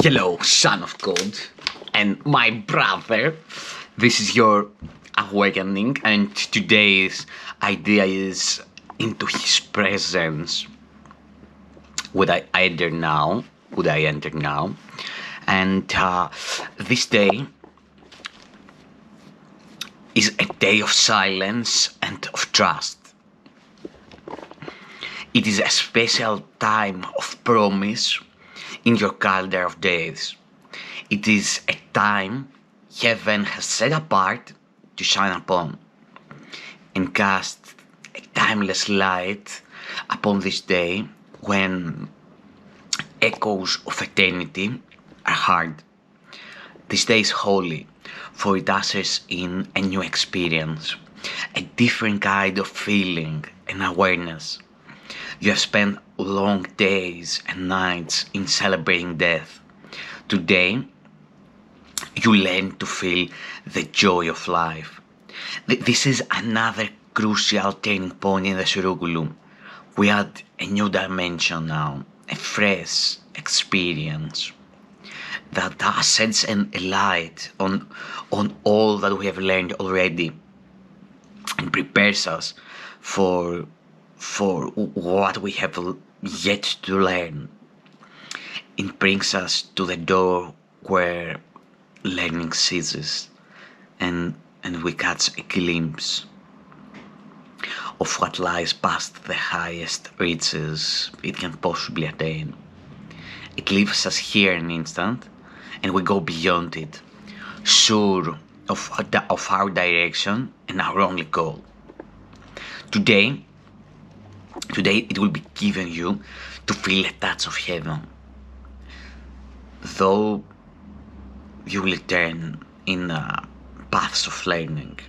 Hello, son of God, and my brother. This is your awakening, and today's idea is into His presence. Would I enter now? Would I enter now? And this day is a day of silence and of trust. It is a special time of promise in your calendar of days. It is a time heaven has set apart to shine upon and cast a timeless light upon this day when echoes of eternity are heard. This day is holy, for it ushers in a new experience, a different kind of feeling and awareness. You have spent long days and nights in celebrating death. Today, you learn to feel the joy of life. This is another crucial turning point in the curriculum. We add a new dimension now, a fresh experience that sheds a light on all that we have learned already and prepares us for what we have yet to learn. It brings us to the door where learning ceases and we catch a glimpse of what lies past the highest reaches it can possibly attain. It leaves us here in an instant and we go beyond it, sure of our direction and our only goal. Today it will be given you to feel a touch of heaven. Though you will turn in paths of learning,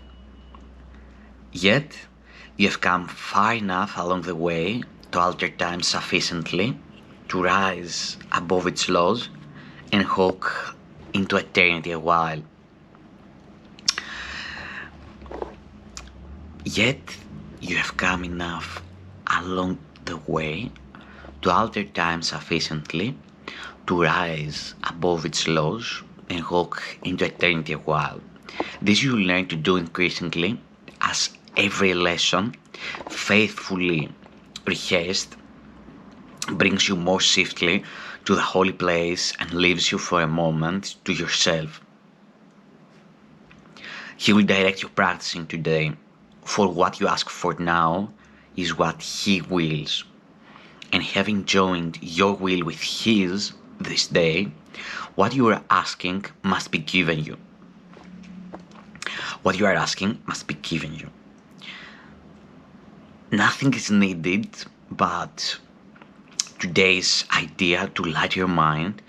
yet you have come far enough along the way to alter time sufficiently to rise above its laws and walk into eternity a while. Yet you have come enough along the way to alter time sufficiently to rise above its laws and walk into eternity a while. This you will learn to do increasingly as every lesson, faithfully rehearsed, brings you more swiftly to the holy place and leaves you for a moment to yourself. He will direct your practicing today, for what you ask for now is what He wills. And having joined your will with His this day, what you are asking must be given you. What you are asking must be given you. Nothing is needed but today's idea to light your mind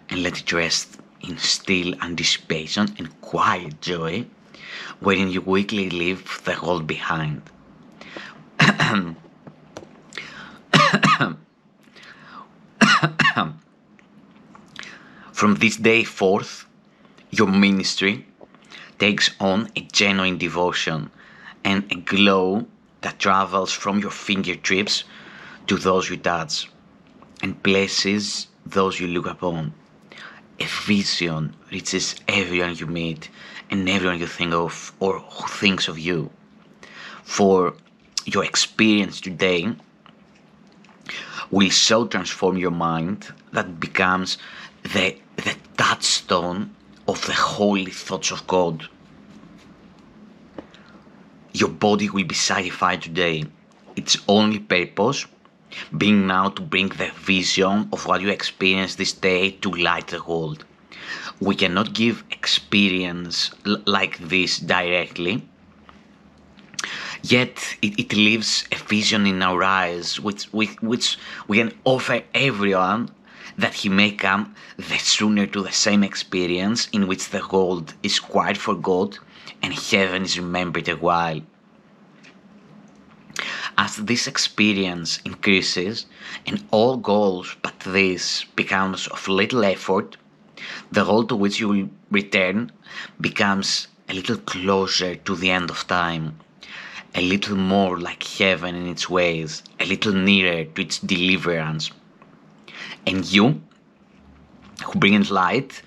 and let it rest in still anticipation and quiet joy, wherein you weakly leave the world behind. From this day forth, your ministry takes on a genuine devotion and a glow that travels from your fingertips to those you touch and places those you look upon. A vision reaches everyone you meet and everyone you think of or who thinks of you. For your experience today will so transform your mind that it becomes the touchstone of the holy thoughts of God. Your body will be satisfied today. Its only purpose being now to bring the vision of what you experience this day to light the world. We cannot give experience like this directly, yet it leaves a vision in our eyes which we can offer everyone, that he may come the sooner to the same experience in which the world is quiet for God and heaven is remembered a while. As this experience increases and all goals but this becomes of little effort, the goal to which you will return becomes a little closer to the end of time, a little more like heaven in its ways, a little nearer to its deliverance. And you who bringeth light,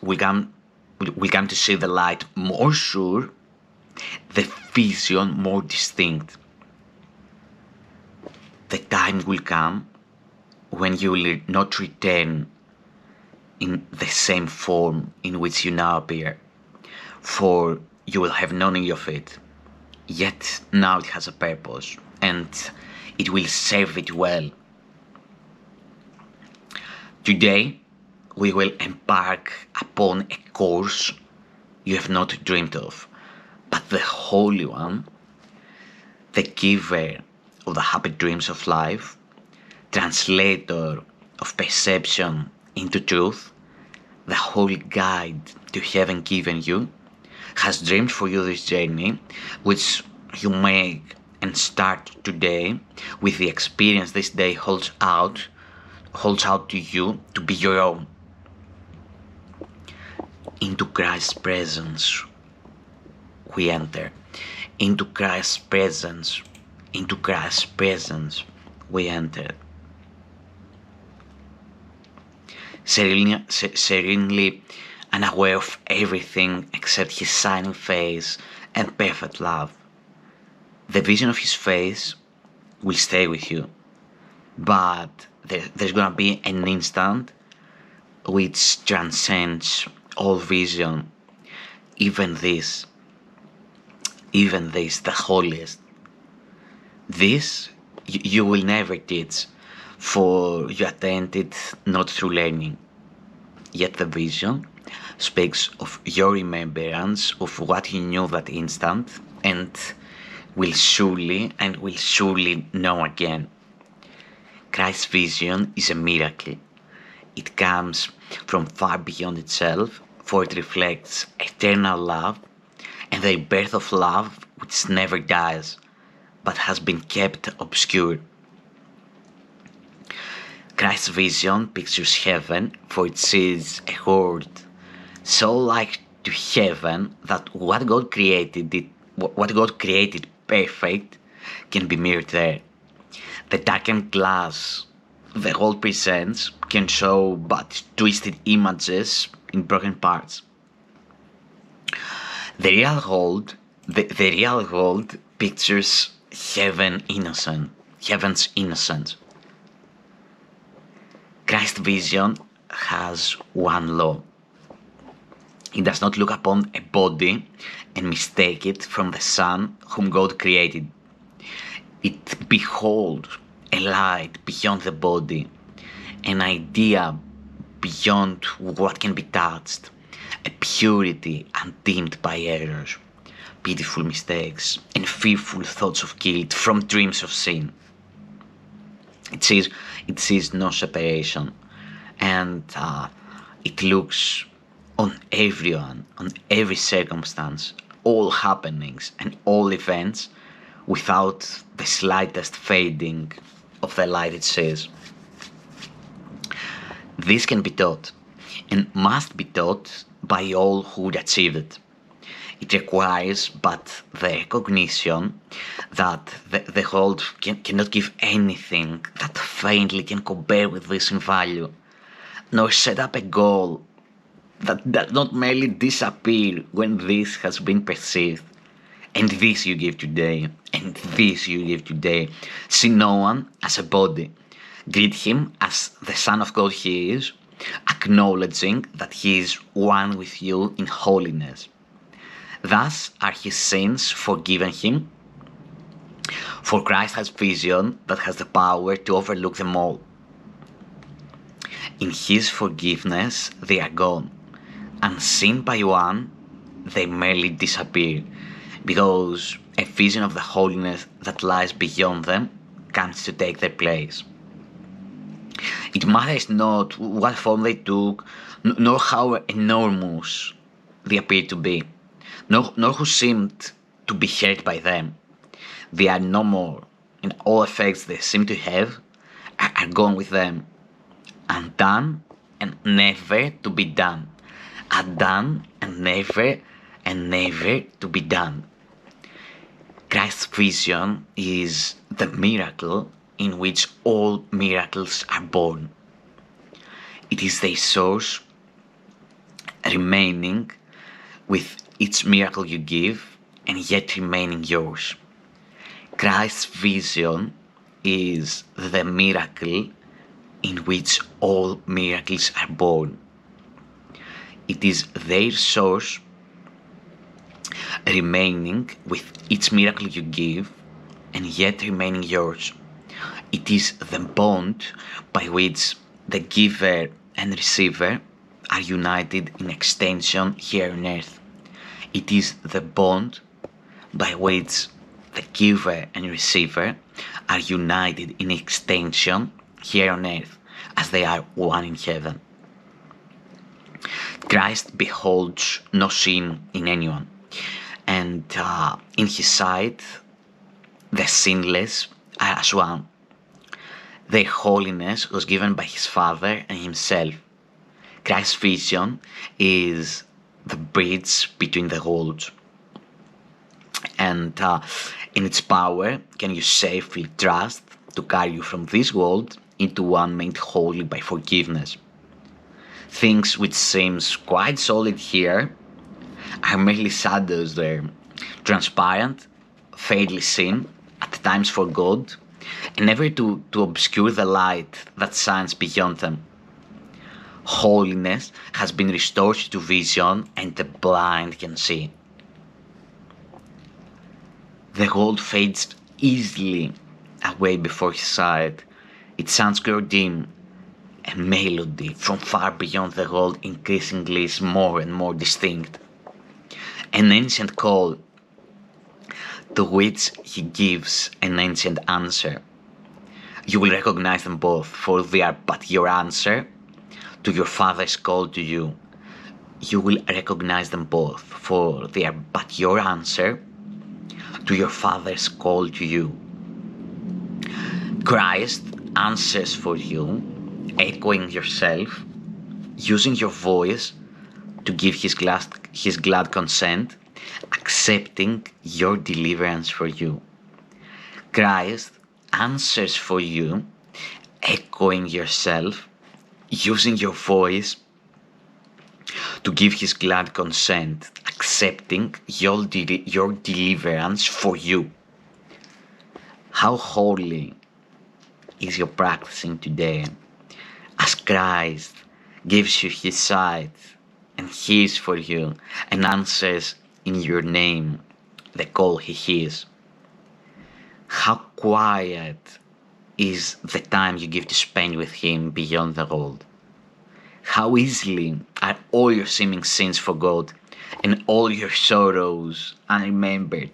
will come to see the light more sure, the vision more distinct. The time will come when you will not return in the same form in which you now appear, for you will have known of it. Yet now it has a purpose, and it will serve it well. Today, we will embark upon a course you have not dreamed of, but the Holy One, the giver of the happy dreams of life, translator of perception into truth, the holy guide to heaven given you, has dreamed for you this journey, which you make and start today with the experience this day holds out to you to be your own. Into Christ's presence we enter. Into Christ's presence we enter. Serenely unaware of everything except his shining face and perfect love. The vision of his face will stay with you, but there's gonna be an instant which transcends all vision, even this, the holiest. This you will never teach, for you attained it not through learning. Yet the vision speaks of your remembrance of what you knew that instant, and will surely know again. Christ's vision is a miracle. It comes from far beyond itself, for it reflects eternal love and the birth of love which never dies, but has been kept obscure. Christ's vision pictures heaven, for it sees a world so like to heaven that what God created perfect can be mirrored there. The darkened glass the world presents can show but twisted images in broken parts. The real world pictures heaven's innocence. Christ's vision has one law. It does not look upon a body and mistake it from the Son whom God created. It beholds a light beyond the body, an idea beyond what can be touched, a purity undimmed by errors, pitiful mistakes, and fearful thoughts of guilt from dreams of sin. It sees no separation, and it looks on everyone, on every circumstance, all happenings and all events, without the slightest fading of the light it sees. This can be taught, and must be taught by all who would achieve it. It requires but the recognition that the world cannot give anything that faintly can compare with this in value, nor set up a goal that does not merely disappear when this has been perceived. And this you give today, and this you give today. See no one as a body. Greet him as the Son of God he is, acknowledging that he is one with you in holiness. Thus are his sins forgiven him, for Christ has vision that has the power to overlook them all. In his forgiveness they are gone. Unseen by one, they merely disappear, because a vision of the holiness that lies beyond them comes to take their place. It matters not what form they took, nor how enormous they appeared to be, nor who seemed to be hurt by them. They are no more, and all effects they seem to have are gone with them, undone and never to be done, undone and never to be done. Christ's vision is the miracle in which all miracles are born. It is their source remaining with each miracle you give and yet remaining yours. Christ's vision is the miracle in which all miracles are born. It is their source remaining with each miracle you give and yet remaining yours. It is the bond by which the giver and receiver are united in extension here on earth. It is the bond by which the giver and receiver are united in extension here on earth as they are one in heaven. Christ beholds no sin in anyone, and in his sight the sinless are as one. Their holiness was given by his Father and himself. Christ's vision is the bridge between the worlds, and in its power can you safely trust to carry you from this world into one made holy by forgiveness. Things which seems quite solid here are merely shadows there, transparent, faintly seen, at times for God, and never to obscure the light that shines beyond them. Holiness has been restored to vision and the blind can see. The world fades easily away before his sight. Its sounds grow dim, and melody from far beyond the world increasingly is more and more distinct. An ancient call to which he gives an ancient answer. You will recognize them both, for they are but your answer to your Father's call to you. You will recognize them both, for they are but your answer to your Father's call to you. Christ answers for you, echoing yourself, using your voice to give his glad consent, accepting your deliverance for you. Christ answers for you, echoing yourself, using your voice to give his glad consent, accepting your deliverance for you. How holy is your practicing today, as Christ gives you his sight and hears for you and answers in your name the call he hears. How quiet is the time you give to spend with him beyond the world. How easily are all your seeming sins forgot and all your sorrows unremembered.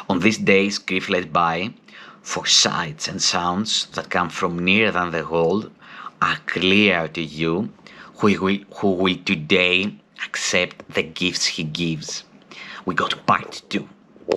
On these days grief led by, for sights and sounds that come from nearer than the world are clear to you who will today accept the gifts he gives. We go to part 2.